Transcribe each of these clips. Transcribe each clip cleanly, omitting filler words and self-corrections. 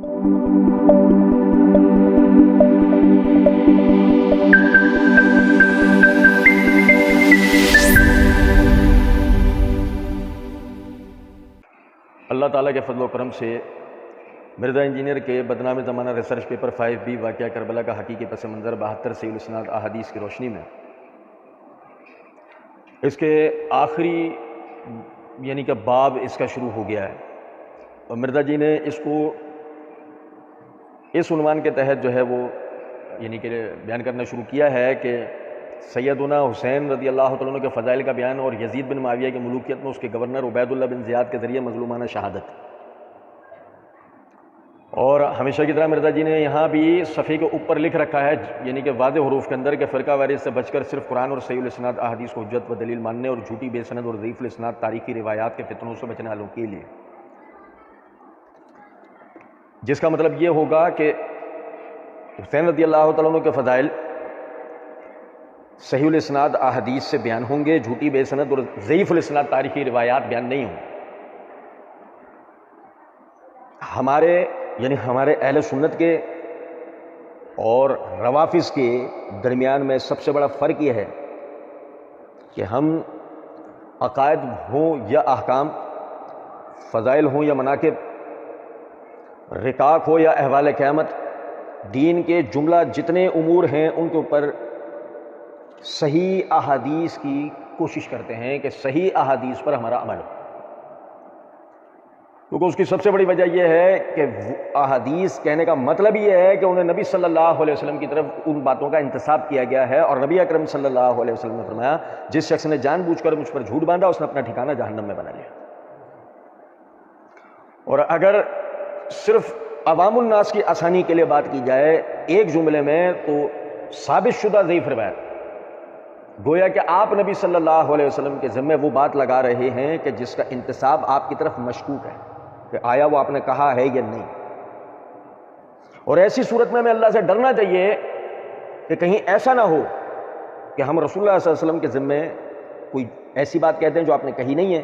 اللہ تعالیٰ کے فضل و کرم سے مرزا انجینئر کے بدنام زمانہ ریسرچ پیپر 5B واقعہ کربلا کا حقیقی پس منظر 72 صحیح الاسناد احادیث کی روشنی میں اس کے آخری یعنی کہ باب اس کا شروع ہو گیا ہے، اور مرزا جی نے اس کو اس عنوان کے تحت جو ہے وہ یعنی کہ بیان کرنا شروع کیا ہے کہ سیدنا حسین رضی اللہ تعالیٰ عنہ کے فضائل کا بیان اور یزید بن معاویہ کی ملوکیت میں اس کے گورنر عبید اللہ بن زیاد کے ذریعے مظلومانہ شہادت۔ اور ہمیشہ کی طرح مرزا جی نے یہاں بھی صفحے کے اوپر لکھ رکھا ہے یعنی کہ واضح حروف کے اندر کہ فرقہ وارث سے بچ کر صرف قرآن اور صحیح الاسناد احادیث کو حجت و دلیل ماننے اور جھوٹی بے سند اور ضعیف الاسناد تاریخی روایات کے فتنوں سے بچنے والوں کے لیے، جس کا مطلب یہ ہوگا کہ حسین رضی اللہ تعالیٰ عنہ کے فضائل صحیح الاسناد احادیث سے بیان ہوں گے، جھوٹی بے سند اور ضعیف الاسناد تاریخی روایات بیان نہیں ہوں۔ ہمارے اہل سنت کے اور روافظ کے درمیان میں سب سے بڑا فرق یہ ہے کہ ہم عقائد ہوں یا احکام، فضائل ہوں یا مناقب، رکاق ہو یا احوال قیامت، دین کے جملہ جتنے امور ہیں ان کے اوپر صحیح احادیث کی کوشش کرتے ہیں کہ صحیح احادیث پر ہمارا عمل ہو، کیونکہ اس کی سب سے بڑی وجہ یہ ہے کہ احادیث کہنے کا مطلب یہ ہے کہ انہیں نبی صلی اللہ علیہ وسلم کی طرف ان باتوں کا انتساب کیا گیا ہے، اور نبی اکرم صلی اللہ علیہ وسلم نے فرمایا جس شخص نے جان بوجھ کر مجھ پر جھوٹ باندھا اس نے اپنا ٹھکانہ جہنم میں بنا لیا۔ اور اگر صرف عوام الناس کی آسانی کے لیے بات کی جائے ایک جملے میں تو ثابت شدہ ضعیف روایت، گویا کہ آپ نبی صلی اللہ علیہ وسلم کے ذمہ وہ بات لگا رہے ہیں کہ جس کا انتساب آپ کی طرف مشکوک ہے کہ آیا وہ آپ نے کہا ہے یا نہیں، اور ایسی صورت میں ہمیں اللہ سے ڈرنا چاہیے کہ کہیں ایسا نہ ہو کہ ہم رسول اللہ صلی اللہ علیہ وسلم کے ذمہ کوئی ایسی بات کہتے ہیں جو آپ نے کہی نہیں ہے،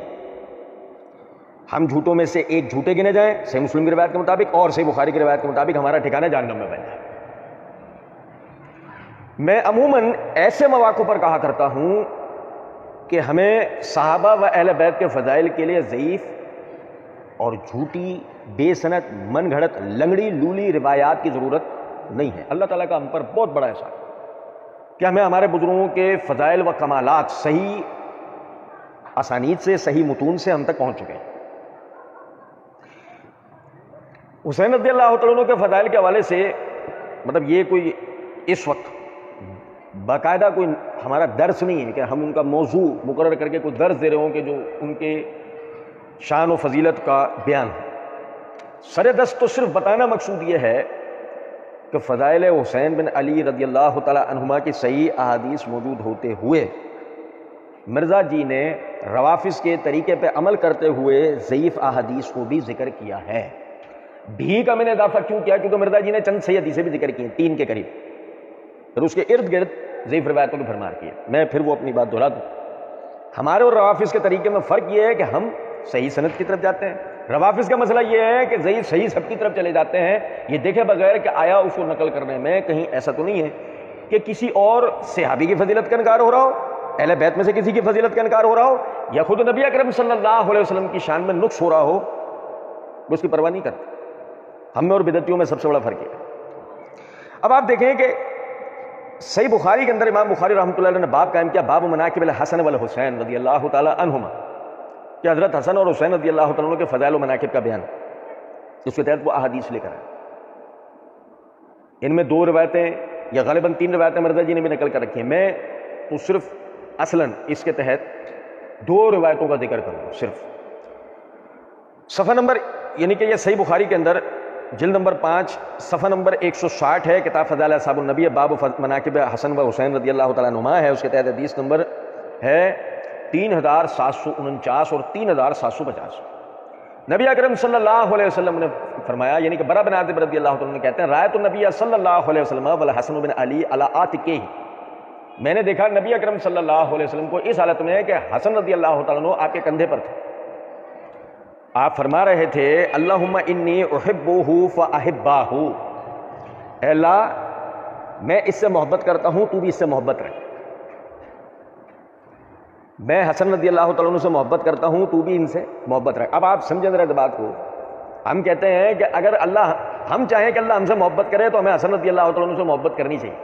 ہم جھوٹوں میں سے ایک جھوٹے گنے جائیں صحیح مسلم کی روایت کے مطابق اور صحیح بخاری کی روایت کے مطابق، ہمارا ٹھکانہ جہنم میں بن جائے۔ میں عموماً ایسے مواقع پر کہا کرتا ہوں کہ ہمیں صحابہ و اہل بیت کے فضائل کے لیے ضعیف اور جھوٹی بے سند من گھڑت لنگڑی لولی روایات کی ضرورت نہیں ہے۔ اللہ تعالیٰ کا ہم پر بہت بڑا احسان ہے کہ ہمیں ہمارے بزرگوں کے فضائل و کمالات صحیح اسانید سے، صحیح متون سے ہم تک پہنچ چکے ہیں۔ حسین رضی اللہ تعالیٰ عنہ کے فضائل کے حوالے سے مطلب یہ کوئی اس وقت باقاعدہ کوئی ہمارا درس نہیں ہے کہ ہم ان کا موضوع مقرر کر کے کوئی درس دے رہے ہوں کہ جو ان کے شان و فضیلت کا بیان ہے۔ سر دست تو صرف بتانا مقصود یہ ہے کہ فضائل حسین بن علی رضی اللہ تعالی عنہما کی صحیح احادیث موجود ہوتے ہوئے مرزا جی نے روافظ کے طریقے پہ عمل کرتے ہوئے ضعیف احادیث کو بھی ذکر کیا ہے۔ بھی کا میں نے اضافہ کیوں کیا؟ کیونکہ مرزا جی نے چند صحیح حدیثیں بھی ذکر کی ہیں 3 کے قریب، پھر اس کے ارد گرد ضعیف روایتوں کی بھرمار کی ہے۔ میں پھر وہ اپنی بات دہرا دوں، ہمارے اور روافظ کے طریقے میں فرق یہ ہے کہ ہم صحیح سند کی طرف جاتے ہیں، روافظ کا مسئلہ یہ ہے کہ صحیح سب کی طرف چلے جاتے ہیں، یہ دیکھے بغیر کہ آیا اس کو نقل کرنے میں کہیں ایسا تو نہیں ہے کہ کسی اور صحابی کی فضیلت کا انکار ہو رہا ہو، اہل بیت میں سے کسی کی فضیلت کا انکار ہو رہا ہو، یا خود نبی اکرم صلی اللہ علیہ وسلم کی شان میں نقص ہو رہا ہو، وہ اس کی پرواہ نہیں کرتے۔ ہم میں اور بدعتیوں میں سب سے بڑا فرق ہے۔ اب آپ دیکھیں کہ صحیح بخاری کے اندر امام بخاری رحمۃ اللہ علیہ نے باب قائم کیا، باب مناقب الحسن والحسین رضی اللہ تعالی عنہما، کہ حضرت حسن اور حسین رضی اللہ تعالیٰ عنہ کے فضائل و مناقب کا بیان، اس کے تحت وہ احادیث لے کر آئے۔ ان میں 2 روایتیں یا غالباً 3 روایتیں مرزا جی نے بھی نقل کر رکھی ہیں، میں تو صرف اصلاً اس کے تحت 2 روایتوں کا ذکر کروں، صرف صفحہ نمبر یعنی کہ یہ صحیح بخاری کے اندر جلد نمبر 5 صفحہ نمبر 160 ہے، کتاب فضائل اصحاب النبی، باب مناقب حسن و حسین رضی اللہ تعالیٰ عنہما ہے، اس کے تحت حدیث نمبر ہے 3749 اور 3750۔ نبی اکرم صلی اللہ علیہ وسلم نے فرمایا، یعنی کہ برا بن عازب رضی اللہ عنہ کہتے ہیں، رأیت النبی صلی اللہ علیہ وسلم والحسن بن علی علی عاتقہ، میں نے دیکھا نبی اکرم صلی اللہ علیہ وسلم کو اس حالت میں کہ حسن رضی اللہ تعالیٰ عنہ آپ کے کندھے پر تھے، آپ فرما رہے تھے اللہم انی احبہ فاحباہ، اے اللہ میں اس سے محبت کرتا ہوں، تو بھی اس سے محبت رکھ. میں حسن رضی اللہ تعالیٰ عنہ سے محبت کرتا ہوں، تو بھی ان سے محبت رکھ. اب آپ سمجھیں ذرا اس بات کو. ہم کہتے ہیں کہ اگر اللہ، ہم چاہیں کہ اللہ ہم سے محبت کرے تو ہمیں حسن رضی اللہ تعالیٰ عنہ سے محبت کرنی چاہیے.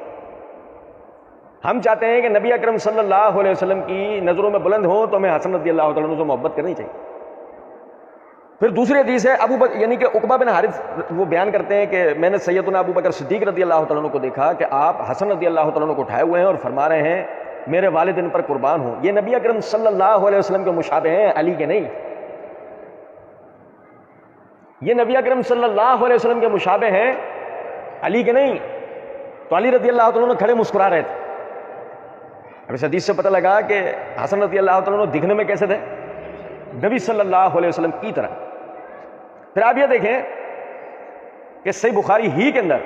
ہم چاہتے ہیں کہ نبی اکرم صلی اللہ علیہ وسلم کی نظروں میں بلند ہوں تو ہمیں حسن رضی اللہ تعالیٰ عنہ سے محبت کرنی چاہیے. پھر دوسری حدیث ہے ابو بکر یعنی کہ عقبہ بن حارث وہ بیان کرتے ہیں کہ میں نے سیدنا ابو بکر صدیق رضی اللہ تعالیٰ عنہ کو دیکھا کہ آپ حسن رضی اللہ تعالیٰ عنہ کو اٹھائے ہوئے ہیں اور فرما رہے ہیں میرے والد ان پر قربان ہوں. یہ نبی اکرم صلی اللہ علیہ وسلم کے مشابہ ہیں، علی کے نہیں. یہ نبی اکرم صلی اللہ علیہ وسلم کے مشابہ ہیں، علی کے نہیں. تو علی رضی اللہ تعالیٰ عنہ کھڑے مسکرا رہے تھے. اب اس حدیث سے پتہ لگا کہ حسن رضی اللہ تعالیٰ عنہ دکھنے میں کیسے تھے؟ نبی صلی اللہ علیہ وسلم کی طرح. پھر آپ یہ دیکھیں کہ صحیح بخاری ہی کے اندر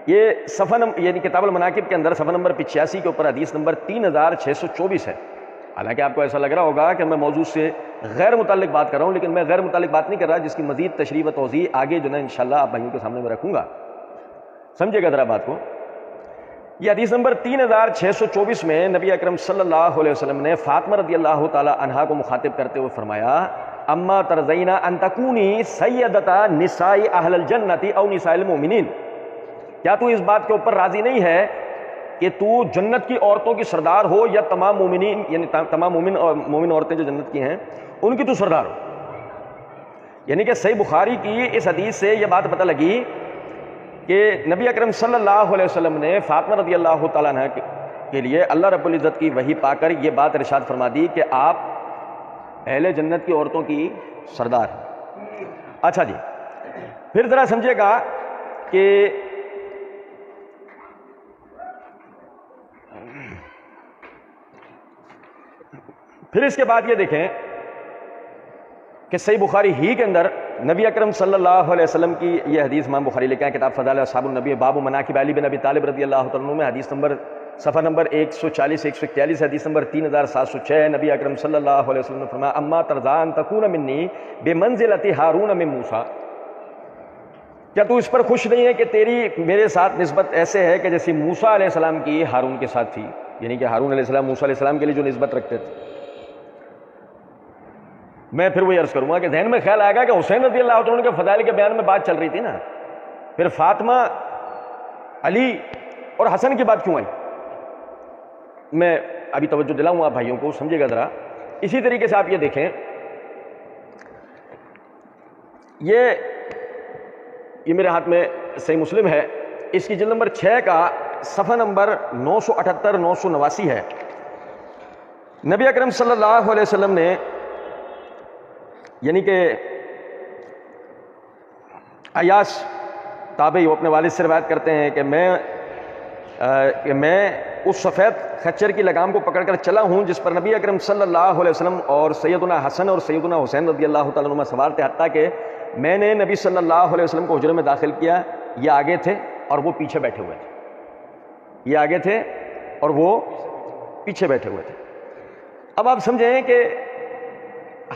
یہ صفحہ یعنی کتاب المناقب کے اندر صفحہ نمبر 85 کے اوپر حدیث نمبر 3624 ہے. حالانکہ آپ کو ایسا لگ رہا ہوگا کہ میں موضوع سے غیر متعلق بات کر رہا ہوں، لیکن میں غیر متعلق بات نہیں کر رہا، جس کی مزید تشریح و توضیح آگے جو ہے انشاءاللہ آپ بھائیوں کے سامنے میں رکھوں گا. سمجھے گا ذرا بات کو. یہ حدیث نمبر 3624 میں نبی اکرم صلی اللہ علیہ وسلم نے فاطمہ رضی اللہ تعالی عنہا کو مخاطب کرتے ہوئے فرمایا اما ترضینا ان تکونی سیدتا نساء اہل الجنت او نساء المؤمنین، کیا تو اس بات کے اوپر راضی نہیں ہے کہ تو جنت کی عورتوں کی سردار ہو یا تمام مومنین یعنی تمام مومن عورتیں جو جنت کی ہیں ان کی تو سردار ہو. یعنی کہ صحیح بخاری کی اس حدیث سے یہ بات پتہ لگی کہ نبی اکرم صلی اللہ علیہ وسلم نے فاطمہ رضی اللہ تعالیٰ عنہ کے لیے اللہ رب العزت کی وحی پا کر یہ بات ارشاد فرما دی کہ آپ اہل جنت کی عورتوں کی سردار ہیں. اچھا جی، پھر ذرا سمجھے گا کہ پھر اس کے بعد یہ دیکھیں کہ صحیح بخاری ہی کے اندر نبی اکرم صلی اللہ علیہ وسلم کی یہ حدیث امام بخاری لکھا ہے کتاب فضائل اصحاب النبی باب مناقب علی بن ابی طالب رضی اللہ تعالیٰ عنہ میں حدیث نمبر صفحہ نمبر 140 141 حدیث نمبر 3706 نبی اکرم صلی اللہ علیہ وسلم نے فرمایا اما ترضان تکون منی بمنزلۃ ہارون من موسیٰ، کیا تو اس پر خوش نہیں ہے کہ تیری میرے ساتھ نسبت ایسے ہے کہ جیسے موسیٰ علیہ السلام کی ہارون کے ساتھ تھی. یعنی کہ ہارون علیہ السلام موسیٰ علیہ السلام کے لیے جو نسبت رکھتے تھے. میں پھر وہی عرض کروں گا کہ ذہن میں خیال آئے گا کہ حسین رضی اللہ عنہ کے فضائل کے بیان میں بات چل رہی تھی نا، پھر فاطمہ علی اور حسن کی بات کیوں آئی؟ میں ابھی توجہ دلاؤں آپ بھائیوں کو، سمجھے گا ذرا. اسی طریقے سے آپ یہ دیکھیں یہ میرے ہاتھ میں صحیح مسلم ہے، اس کی جلد نمبر 6 کا صفحہ نمبر 978 989 ہے. نبی اکرم صلی اللہ علیہ وسلم نے یعنی کہ عیاش تابعی وہ اپنے والد سے روایت کرتے ہیں کہ میں اس سفید خچر کی لگام کو پکڑ کر چلا ہوں جس پر نبی اکرم صلی اللہ علیہ وسلم اور سیدنا حسن اور سیدنا حسین رضی اللہ تعالیٰ عنہ سوار تھے، حتیٰ کہ میں نے نبی صلی اللہ علیہ وسلم کو حجرے میں داخل کیا، یہ آگے تھے اور وہ پیچھے بیٹھے ہوئے تھے. یہ آگے تھے اور وہ پیچھے بیٹھے ہوئے تھے. اب آپ سمجھیں کہ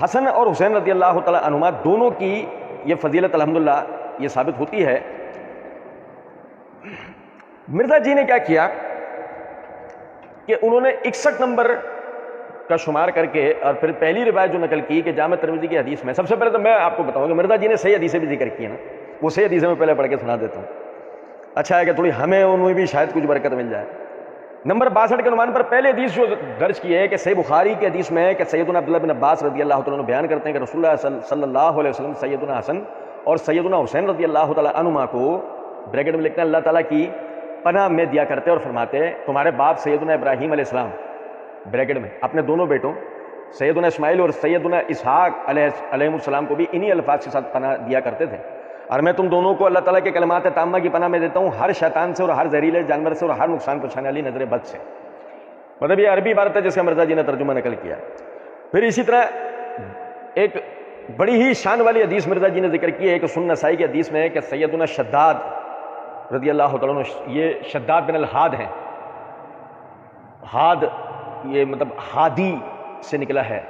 حسن اور حسین رضی اللہ تعالیٰ عنہما دونوں کی یہ فضیلت الحمدللہ یہ ثابت ہوتی ہے. مرزا جی نے کیا کیا کہ انہوں نے 61 نمبر کا شمار کر کے اور پھر پہلی روایت جو نقل کی کہ جامع ترمذی کی حدیث میں، سب سے پہلے تو میں آپ کو بتاؤں کہ مرزا جی نے صحیح حدیثیں بھی ذکر کی ہیں نا، وہ صحیح حدیثیں میں پہلے پڑھ کے سنا دیتا ہوں. اچھا ہے کہ تھوڑی ہمیں ان میں بھی شاید کچھ برکت مل جائے. نمبر 62 کے عنوان پر پہلے حدیث جو درج کی ہے کہ صحیح بخاری کی حدیث میں کہ سیدنا عبداللہ بن عباس رضی اللہ تعالیٰ عنہ بیان کرتے ہیں کہ رسول اللہ صلی اللہ علیہ وسلم سیدنا حسن اور سیدنا حسین رضی اللہ تعالیٰ عنہما کو بریکٹ میں لکھتے ہیں اللہ تعالیٰ کی پناہ میں دیا کرتے اور فرماتے تمہارے باپ سیدنا ابراہیم علیہ السلام بریکٹ میں اپنے دونوں بیٹوں سیدنا اسماعیل اور سیدنا اسحاق علیہ السلام کو بھی انہی الفاظ کے ساتھ پناہ دیا کرتے تھے، اور میں تم دونوں کو اللہ تعالیٰ کے کلمات تامہ کی پناہ میں دیتا ہوں ہر شیطان سے اور ہر زہریلے جانور سے اور ہر نقصان پہنچانے والی نظر بد سے. مطلب یہ عربی عبارت ہے جس کا مرزا جی نے ترجمہ نقل کیا. پھر اسی طرح ایک بڑی ہی شان والی حدیث مرزا جی نے ذکر کی ہے کہ سنن نسائی کی حدیث میں ہے کہ سیدنا شداد رضی اللہ تعالیٰ عنہ، یہ شداد بن الحاد ہیں، ہاد یہ مطلب ہادی سے نکلا ہے،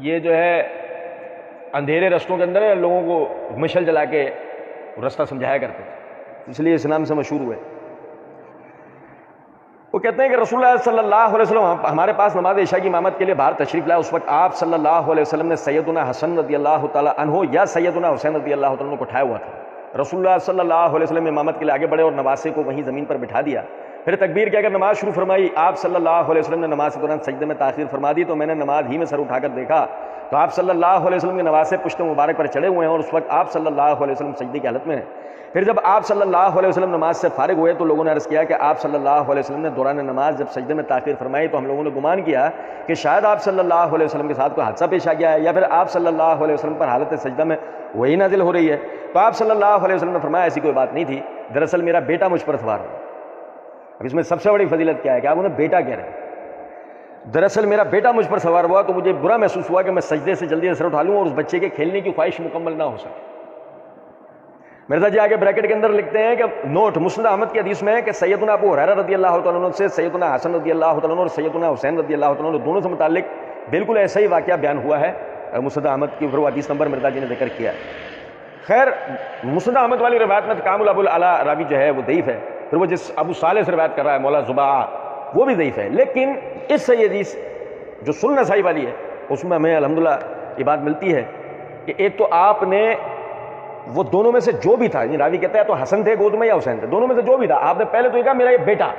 یہ جو ہے اندھیرے رستوں کے اندر لوگوں کو مشل جلا کے رستہ سمجھایا کرتے تھے، اس لیے اس نام سے مشہور ہوئے۔ وہ کہتے ہیں کہ رسول اللہ صلی اللہ علیہ وسلم ہمارے پاس نماز عشاء کی امامت کے لیے باہر تشریف لائے، اس وقت آپ صلی اللہ علیہ وسلم نے سیدنا حسن رضی اللہ تعالیٰ عنہ یا سیدنا حسین رضی اللہ تعالیٰ عنہ کو اٹھایا ہوا تھا۔ رسول اللہ صلی اللہ علیہ وسلم امامت کے لیے آگے بڑھے اور نواسے کو وہیں زمین پر بٹھا دیا، پھر تکبیر کہہ کر نماز شروع فرمائی۔ آپ صلی اللہ علیہ وسلم نے نماز کے دوران سجدے میں تاخیر فرما دی، تو میں نے نماز ہی میں سر اٹھا کر دیکھا تو آپ صلی اللہ علیہ وسلم کے نواسے پشت مبارک پر چڑھے ہوئے ہیں اور اس وقت آپ صلی اللہ علیہ وسلم سجدے کی حالت میں ہیں۔ پھر جب آپ صلی اللہ علیہ وسلم نماز سے فارغ ہوئے تو لوگوں نے عرض کیا کہ آپ صلی اللہ علیہ وسلم نے دوران نماز جب سجدے میں تاخیر فرمائی تو ہم لوگوں نے گمان کیا کہ شاید آپ صلی اللہ علیہ وسلم کے ساتھ کوئی حادثہ پیش آ گیا ہے یا پھر آپ صلی اللہ علیہ وسلم پر حالت سجدہ میں وہی نازل ہو رہی ہے۔ تو آپ صلی اللہ علیہ وسلم نے فرمایا ایسی کوئی بات نہیں تھی، دراصل میرا بیٹا مجھ پر سوار ہوا۔ اب اس میں سب سے بڑی فضیلت کیا ہے کہ آپ انہیں بیٹا کہہ رہے ہیں، دراصل میرا بیٹا مجھ پر سوار ہوا تو مجھے برا محسوس ہوا کہ میں سجدے سے جلدی سر اٹھا لوں اور اس بچے کے کھیلنے کی خواہش مکمل نہ ہو سکے۔ مرزا جی آگے بریکٹ کے اندر لکھتے ہیں کہ نوٹ مسند احمد کی حدیث میں ہے کہ سیدنا ابو ہریرہ رضی اللہ تعالیٰ عنہ سے سیدنا حسن رضی اللہ تعالیٰ عنہ اور سیدنا حسین رضی اللہ تعالیٰ عنہ دونوں سے متعلق بالکل ایسا ہی واقعہ بیان ہوا ہے مسند احمد کی، پھر وہ حدیث نمبر مرزا جی نے ذکر کیا ہے۔ خیر مسند احمد والی روایت میں کامل ابو العلا راوی جو ہے وہ ضعیف ہے، پھر وہ جس ابو صالح سے روایت کر رہا ہے مولا زبا وہ بھی ضعیف ہے، لیکن اس سے یہ حدیث جو سنن نسائی والی ہے اس میں ہمیں الحمدللہ یہ بات ملتی ہے کہ ایک تو آپ نے وہ دونوں میں سے جو بھی تھا، راوی کہتا ہے تو حسن تھے گود میں یا حسین تھے، دونوں میں سے جو بھی تھا آپ نے پہلے تو یہ کہا میرا یہ بیٹا،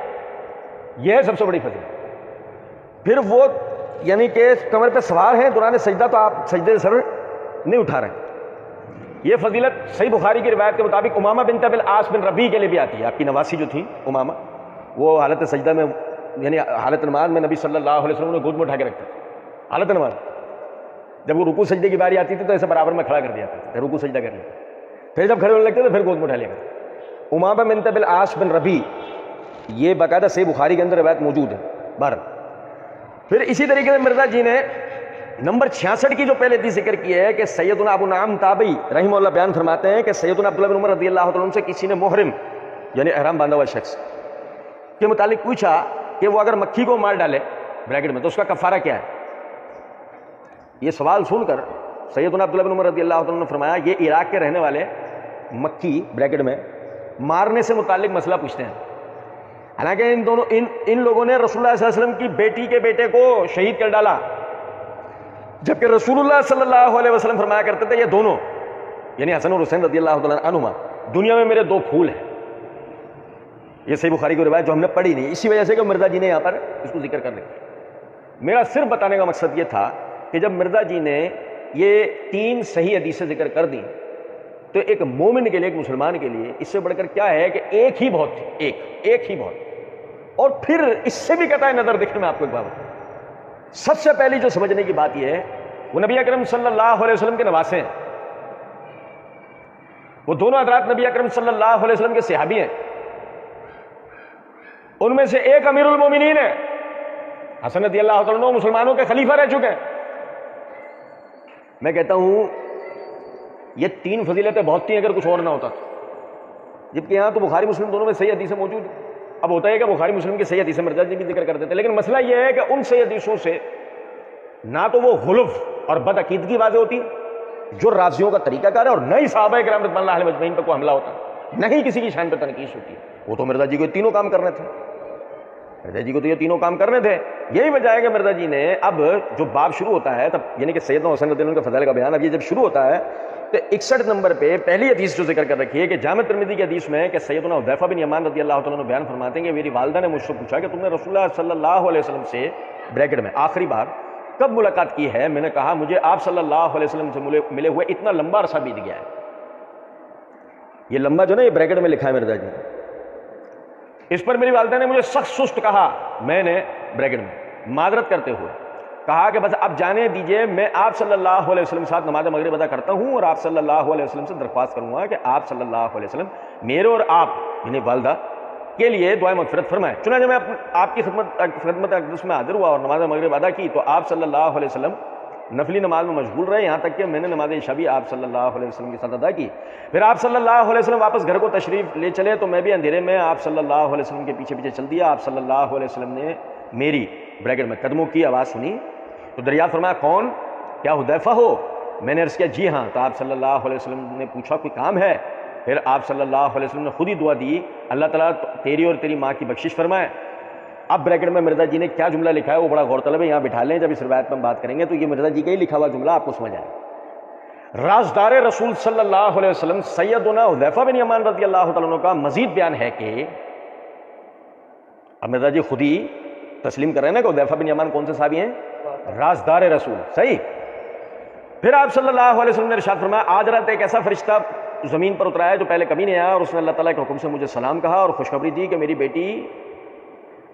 یہ ہے سب سے بڑی فضیلت۔ پھر وہ یعنی کہ کمر پہ سوار ہیں دوران سجدہ تو آپ سجدے سے سر نہیں اٹھا رہے۔ یہ فضیلت صحیح بخاری کی روایت کے مطابق امامہ بنت ابی العاص بن ربیع کے لیے بھی آتی ہے، آپ کی نواسی جو تھی امامہ، وہ حالت سجدہ میں یعنی حالت نماز میں نبی صلی اللہ علیہ وسلم نے گود میں اٹھا کے رکھا حالت نماز، جب وہ رکوع سجدے کی باری آتی تھی تو ایسے برابر میں کھڑا کر دیا تھا، رکوع سجدہ کر لیا، پھر جب کھڑے ہونے لگتے تو پھر گود میں اٹھا لیا کرتے۔ امامہ بنت ابی العاص بن ربیع یہ باقاعدہ صحیح بخاری کے اندر روایت موجود ہے بہر۔ پھر اسی طریقے سے مرزا جی نے نمبر 66 کی جو پہلے حدیث ذکر کی ہے کہ سیدنا ابو نعیم تابعی رحمہ اللہ بیان فرماتے ہیں کہ سیدنا عبداللہ بن عمر رضی اللہ تعالیٰ عنہ سے کسی نے محرم یعنی احرام باندھا ہوا شخص کے متعلق پوچھا کہ وہ اگر مکھی کو مار ڈالے بریکٹ میں تو اس کا کفارہ کیا ہے۔ یہ سوال سن کر سیدنا عبداللہ بن عمر رضی اللہ تعالیٰ عنہ نے فرمایا یہ عراق کے رہنے والے مکھی بریکٹ میں مارنے سے متعلق مسئلہ پوچھتے ہیں، حالانکہ ان لوگوں نے رسول اللہ صلی اللہ علیہ وسلم کی بیٹی کے بیٹے کو شہید کر ڈالا، جبکہ رسول اللہ صلی اللہ علیہ وسلم فرمایا کرتے تھے یہ دونوں یعنی حسن اور حسین رضی اللہ تعالیٰ عنہما دنیا میں میرے دو پھول ہیں۔ یہ صحیح بخاری کی روایت جو ہم نے پڑھی نہیں، اسی وجہ سے کہ مرزا جی نے یہاں پر اس کو ذکر کر رکھا۔ میرا صرف بتانے کا مقصد یہ تھا کہ جب مرزا جی نے یہ 3 صحیح حدیثیں ذکر کر دی تو ایک مومن کے لیے ایک مسلمان کے لیے اس سے بڑھ کر کیا ہے کہ ایک ہی بہت تھی، ایک ہی بہت۔ اور پھر اس سے بھی قطع نظر دیکھنے میں آپ کو ایک بات بتاؤں، سب سے پہلی جو سمجھنے کی بات یہ ہے وہ نبی اکرم صلی اللہ علیہ وسلم کے نواسے ہیں، وہ دونوں حضرات نبی اکرم صلی اللہ علیہ وسلم کے صحابی ہیں، ان میں سے ایک امیر المومنین ہے، حسن رضی اللہ تعالیٰ عنہ مسلمانوں کے خلیفہ رہ چکے ہیں۔ میں کہتا ہوں یہ 3 فضیلتیں بہت تھیں اگر کچھ اور نہ ہوتا، جبکہ یہاں تو بخاری مسلم دونوں میں صحیح حدیثیں موجود ہیں۔ اب ہوتا ہے کہ بخاری مسلم کی صحیح حدیثیں مرزا جی بھی ذکر کرتے تھے، لیکن مسئلہ یہ ہے کہ ان صحیح حدیثوں سے نہ تو وہ غلف اور بدعقیدگی واضح ہوتی جو راضیوں کا طریقہ کار ہے، اور نہ ہی صحابہ کرام رضوان اللہ علیہم اجمعین پہ کوئی حملہ ہوتا، نہ ہی کسی کی شان پہ تنقید ہوتی ہے۔ وہ تو مرزا جی کو تینوں کام کرنے تھے، مرزا جی کو تو یہ تینوں کام کرنے تھے۔ یہی وجہ ہے کہ مرزا جی نے اب جو باب شروع ہوتا ہے تب یعنی کہ سیدنا حسین رضی اللہ عنہ کے فضائل کا بیان اب یہ جب شروع ہوتا ہے تو 61 نمبر پہ پہلی حدیث جو ذکر کر رکھی ہے کہ جامع ترمذی کی حدیث میں کہ سیدنا حذیفہ بن یمان رضی اللہ تعالیٰ عنہ بیان فرماتے ہیں کہ میری والدہ نے مجھ سے پوچھا کہ تم نے رسول اللہ صلی اللہ علیہ وسلم سے بریکٹ میں آخری بار کب ملاقات کی ہے؟ میں نے کہا مجھے آپ صلی اللہ علیہ وسلم سے ملے ہوئے اتنا لمبا عرصہ بیت گیا ہے۔ یہ لمبا جو نا یہ بریکٹ میں لکھا ہے مرزا جی، اس پر میری والدہ نے مجھے سخت سست کہا، میں نے بریکٹ میں معذرت کرتے ہوئے کہا کہ بس اب جانے دیجئے، میں آپ صلی اللہ علیہ وسلم کے ساتھ نماز مغرب ادا کرتا ہوں اور آپ صلی اللہ علیہ وسلم سے درخواست کروں گا کہ آپ صلی اللہ علیہ وسلم میرے اور آپ یعنی والدہ کے لیے دعائیں مغفرت فرمائیں۔ چنانچہ میں آپ کی خدمت اقدس میں حاضر ہوا اور نماز مغرب ادا کی تو آپ صلی اللہ علیہ وسلم نفلی نماز میں مشغول رہے، یہاں تک کہ میں نے نماز عشاء بھی آپ صلی اللہ علیہ وسلم کے ساتھ ادا کی۔ پھر آپ صلی اللہ علیہ وسلم واپس گھر کو تشریف لے چلے تو میں بھی اندھیرے میں آپ صلی اللہ علیہ وسلم کے پیچھے پیچھے چل دیا۔ آپ صلی اللہ علیہ وسلم نے میری بریکٹ میں قدموں کی آواز سنی تو دریافت فرمایا کون؟ کیا حذیفہ ہو؟ میں نے عرض کیا جی ہاں. تو آپ صلی اللہ علیہ وسلم نے پوچھا کوئی کام ہے؟ پھر آپ صلی اللہ علیہ وسلم نے خود ہی دعا دی, اللہ تعالیٰ تیری اور تیری ماں کی بخشش فرمائے. اب بریکٹ میں مرزا جی نے کیا جملہ لکھا ہے وہ بڑا غور طلب ہے, یہاں بٹھا لیں, جب اس روایت میں ہم بات کریں گے تو یہ مرزا جی کا ہی لکھا ہوا جملہ آپ کو سمجھ آئے. رازدار رسول صلی اللہ علیہ وسلم سیدنا حذیفہ بن یمان رضی اللہ تعالیٰ عنہ کا مزید بیان ہے کہ, اب مرزا جی خود ہی تسلیم کر رہے ہیں نا کہ حذیفہ بن یمان کون سے صحابی ہیں؟ رازدار رسول. صحیح. پھر آپ صلی اللہ علیہ وسلم نے ارشاد فرمایا آج رات ایک ایسا فرشتہ زمین پر اترا ہے جو پہلے کبھی نہیں آیا, اور اس نے اللہ تعالیٰ کے حکم سے مجھے سلام کہا اور خوشخبری دی کہ میری بیٹی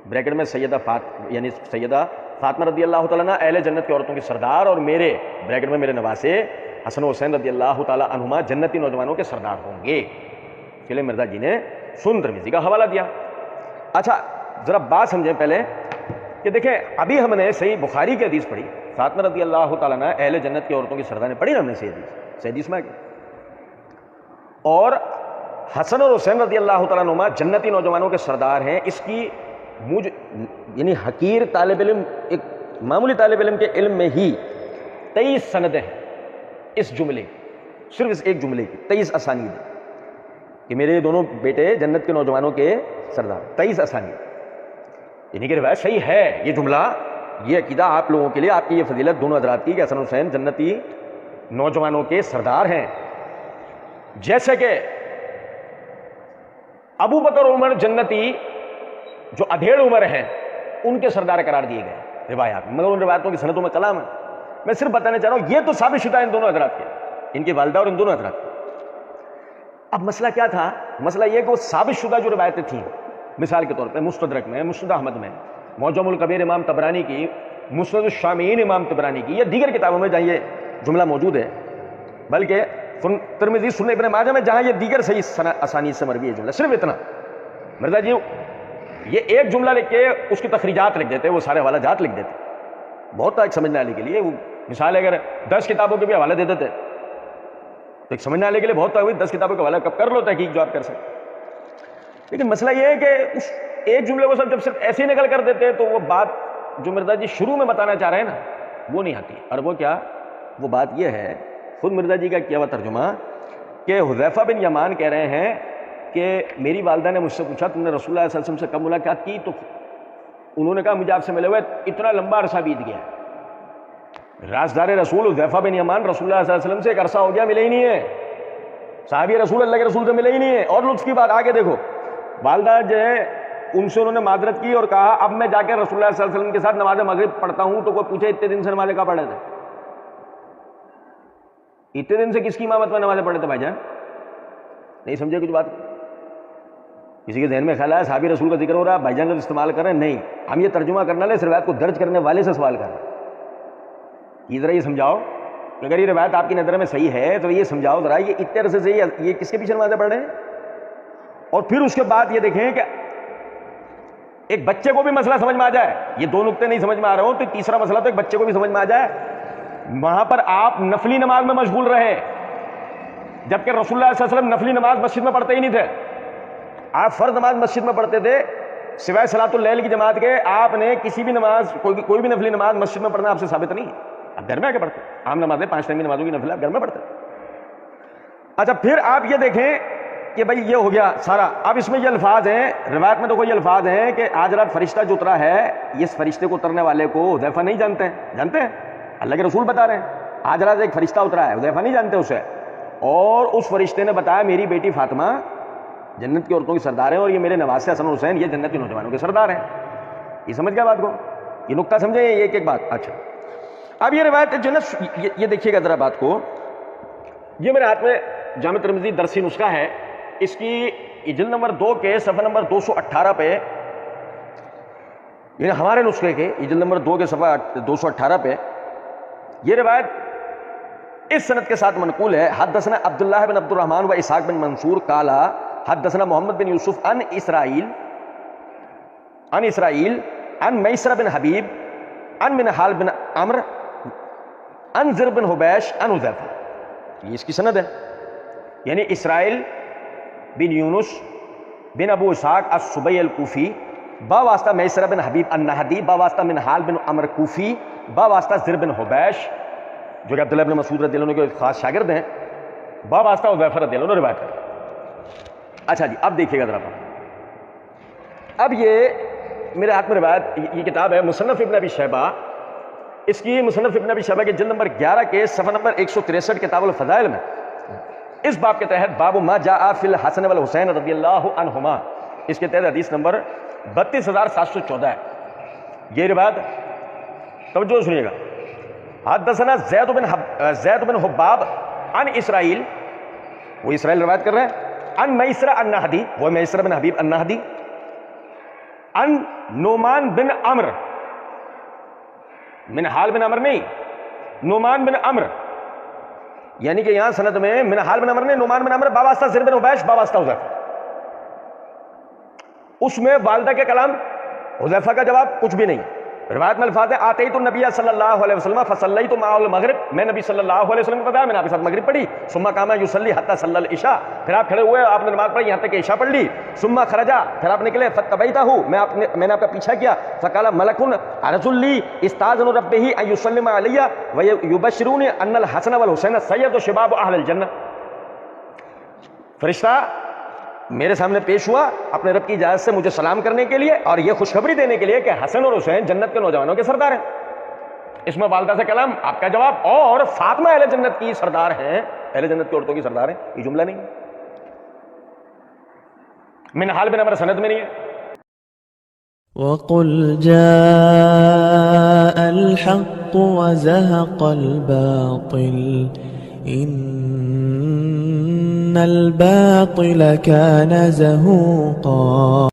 بریکٹ میں سیدہ فاطمہ رضی اللہ تعالیٰ عنہ اہل جنت کی عورتوں کی سردار, اور میرے بریکٹ میں میرے نواسے حسن و حسین رضی اللہ تعالیٰ عنہما جنتی نوجوانوں کے سردار ہوں گے. چلے مرزا جی نے سن ترمذی کا حوالہ دیا. اچھا ذرا بات سمجھیں پہلے کہ دیکھیں ابھی ہم نے صحیح بخاری کی حدیث پڑھی, فاطمہ رضی اللہ تعالیٰ عنہ اہل جنت کی عورتوں کی سردار نے پڑھی نا ہم نے صحیح حدیث میں, اور حسن اور حسین رضی اللہ تعالیٰ عنہما جنتی نوجوانوں کے سردار ہیں. اس کی یعنی حقیر طالب علم, ایک معمولی طالب علم کے علم میں ہی 23 سندیں ہیں اس جملے کی, صرف اس ایک جملے کی 23 اسانید ہیں کہ میرے دونوں بیٹے جنت کے نوجوانوں کے سردار. 23 اسانید, یعنی کہ روایت صحیح ہے. یہ جملہ, یہ عقیدہ آپ لوگوں کے لیے, آپ کی یہ فضیلت دونوں حضرات کی کہ حسن حسین جنتی نوجوانوں کے سردار ہیں. جیسے کہ ابو بکر عمر جنتی جو ادھیڑ عمر ہیں ان کے سردار قرار دیے گئے روایات, مگر ان روایتوں کی سندوں میں کلام ہے. میں صرف بتانے چاہ رہا ہوں یہ تو ثابت شدہ ہے ان دونوں حضرات کے, ان کی والدہ اور ان دونوں حضرات کے. اب مسئلہ کیا تھا؟ مسئلہ یہ کہ وہ ثابت شدہ جو روایتیں تھیں, مثال کے طور پہ مستدرک میں, مسند احمد میں, معجم الکبیر امام طبرانی کی, مسند الشامعین امام طبرانی کی, یا دیگر کتابوں میں جہاں یہ جملہ موجود ہے, بلکہ ترمذی سنن ابن ماجہ میں جہاں یہ دیگر صحیح اسانید سے مروی ہے جملہ. صرف اتنا مرزا جی یہ ایک جملہ لکھ کے اس کی تخریجات لکھ دیتے, وہ سارے حوالہ جات لکھ دیتے. بہت تھا ایک سمجھنے والے کے لیے, وہ مثال اگر 10 کتابوں کے بھی حوالے دے دیتے تو ایک سمجھنے والے کے لیے بہت تھا, 10 کتابوں کا حوالہ کب کر لو تحقیق جو آپ کر سکتے. لیکن مسئلہ یہ ہے کہ اس ایک جملے کو سب جب صرف ایسے ہی نقل کر دیتے تو وہ بات جو مرزا جی شروع میں بتانا چاہ رہے ہیں نا وہ نہیں آتی. اور وہ کیا, وہ بات یہ ہے, خود مرزا جی کا کیا ہوا ترجمہ کہ حذیفہ بن یمان کہہ رہے ہیں کہ میری والدہ نے مجھ سے پوچھا تم نے رسول اللہ صلی اللہ علیہ وسلم سے کب ملاقات کی, تو انہوں نے کہا مجھے آپ سے ملے ہوئے اتنا لمبا عرصہ بیت گیا. رازدار رسول حذیفہ بن یمان رسول اللہ صلی اللہ علیہ وسلم سے ایک عرصہ ہو گیا ملے ہی نہیں ہے, صحابی رسول اللہ کے رسول سے ملے ہی نہیں ہے. اور لطف کی بات آگے دیکھو, والدہ جو ہے ان سے انہوں نے معذرت کی اور کہا اب میں جا کے رسول اللہ صلی اللہ علیہ وسلم کے ساتھ نماز مغرب پڑھتا ہوں, تو کوئی پوچھے اتنے دن سے نمازیں کہاں پڑھے تھے؟ اتنے دن سے کس کی امامت میں نمازیں پڑھے تھے بھائی جان؟ نہیں سمجھے کچھ بات؟ کسی کے ذہن میں خیال ہے صحابی رسول کا ذکر ہو رہا ہے, بھائی جان کا استعمال کر رہے ہیں؟ نہیں, ہم یہ ترجمہ کرنا لے اس روایت کو درج کرنے والے سے سوال کر رہے ہیں. یہ ذرا یہ سمجھاؤ کہ اگر یہ روایت آپ کی نظر میں صحیح ہے تو یہ سمجھاؤ ذرا یہ اتنے عرصے سے یہ کس کے پیچھے نمازیں پڑھ رہے ہیں. اور پھر اس کے بعد یہ دیکھیں کہ ایک بچے کو بھی مسئلہ سمجھ میں آ جائے, یہ دو نقطے نہیں سمجھ میں آ رہے ہوں تو تیسرا مسئلہ تو ایک بچے کو بھی سمجھ میں آ جائے. وہاں پر آپ نفلی نماز میں مشغول رہے, جبکہ رسول اللہ صلی اللہ علیہ وسلم نفلی نماز مسجد میں پڑھتے ہی نہیں تھے. آپ فرض نماز مسجد میں پڑھتے تھے سوائے صلاۃ اللیل کی جماعت کے. آپ نے کسی بھی نماز کوئی بھی نفلی نماز مسجد میں پڑھنا آپ سے ثابت نہیں ہے. آپ گھر میں آ کے پڑھتے, عام نمازیں 5 ٹائم کی نمازوں کی نفل آپ گھر میں پڑھتے. اچھا پھر آپ یہ دیکھیں کہ بھائی یہ ہو گیا سارا. اب اس میں یہ الفاظ ہیں روایت میں, تو کوئی الفاظ ہیں کہ آج رات فرشتہ جو اترا ہے, اس فرشتے کو اترنے والے کو حذیفہ نہیں جانتے ہیں. جانتے ہیں, اللہ کے رسول بتا رہے ہیں آج رات ایک فرشتہ اترا ہے, حذیفہ نہیں جانتے اسے. اور اس فرشتے نے بتایا میری بیٹی فاطمہ جنت کی عورتوں کی سردار ہیں, اور یہ میرے نواسے حسن حسین یہ جنت کے نوجوانوں کے سردار ہیں. یہ سمجھ گیا بات کو, یہ نقطہ سمجھے ایک ایک بات. اچھا اب یہ روایت جو نا یہ دیکھیے گا ذرا بات کو, یہ میرے ہاتھ میں جامع ترمذی درسی نسخہ ہے, اس کی جلد نمبر 2 کے صفحہ نمبر 218 پہ, یعنی ہمارے نسخے کے جلد نمبر 2 کے صفحہ 218 پہ یہ روایت اس سند کے ساتھ منقول ہے. حدثنا عبداللہ بن عبد الرحمن و اسحاق بن منصور قالا حدثنا محمد بن یوسف عن اسرائیل عن میسر بن حبیب عن منہال بن عمر عن زر بن حبیش عن حذیفہ. یہ اس کی سند ہے, یعنی اسرائیل بن یونس بن ابو اسحاق السبی الکوفی با واسطہ میسر بن حبیب النہدی با واسطہ منہال بن عمر کوفی با واسطہ زر بن حبیش جو کہ عبداللہ بن مسعود رضی اللہ عنہ کے خاص شاگرد ہیں، باباستہ حذیفہ رضی اللہ عنہ روایت کرتے ہیں۔ اچھا جی، اب دیکھیے گا ذرا، اب یہ میرے ہاتھ میں روایت، یہ کتاب ہے مصنف ابن ابی شیبہ، اس کی مصنف ابن ابی شیبہ کے جلد نمبر 11 کے صفحہ نمبر 163 کتاب الفضائل میں اس باب کے تحت باب ما جاء فی الحسن والحسین رضی اللہ عنہما، اس کے تحت حدیث نمبر 32714 ہے۔ یہ روایت توجہ سنیے گا۔ حدثنا زید بن حباب عن اسرائیل، وہ اسرائیل روایت کر رہے ہیں، عن میسرہ النہدی، وہ میسرہ بن حبیب النہدی، عن نعمان بن عمرو، منہال بن عمرو نہیں، نعمان بن عمرو، یعنی کہ یہاں سند میں منہال بن عمرو نے نعمان بن عمرو باباستہ زر بن عبیش باباستہ حذیفہ، اس میں والدہ کے کلام، حذیفہ کا جواب کچھ بھی نہیں۔ روایت میں الفاظ ہے آتیت النبی صلی اللہ علیہ وسلم فصلیت معہ المغرب، میں نبی صلی اللہ علیہ وسلم کو بتایا، میں نے آپ کے ساتھ مغرب پڑھی، ثم قام یصلی حتی صلی العشاء، پھر آپ کھڑے ہوئے آپ نے نماز پڑھی یہاں تک کہ عشاء پڑھ لی، ثم خرجا، پھر آپ نکلے، فتبعتہ، میں نے آپ کا پیچھا کیا، فقال ملک عرض لی استاذن ربہ ان یسلم علی ویبشرونی ان الحسن والحسین سید شباب اہل الجنہ، فرشتہ میرے سامنے پیش ہوا اپنے رب کی اجازت سے مجھے سلام کرنے کے لیے اور یہ خوشخبری دینے کے لیے کہ حسن اور حسین جنت کے نوجوانوں کے سردار ہیں۔ اس میں والدہ سے کلام، آپ کا جواب، اور فاطمہ اہل جنت کی سردار ہیں، اہل جنت کی عورتوں کی سردار ہیں، یہ جملہ نہیں ہے، منہال بن عمرو سند میں نہیں ہے۔ وَقُلْ جَاءَ الْحَقُّ وَزَهَقَ الْبَاطِلُ إِنَّ الْبَاطِلَ كَانَ زَهُوقًا۔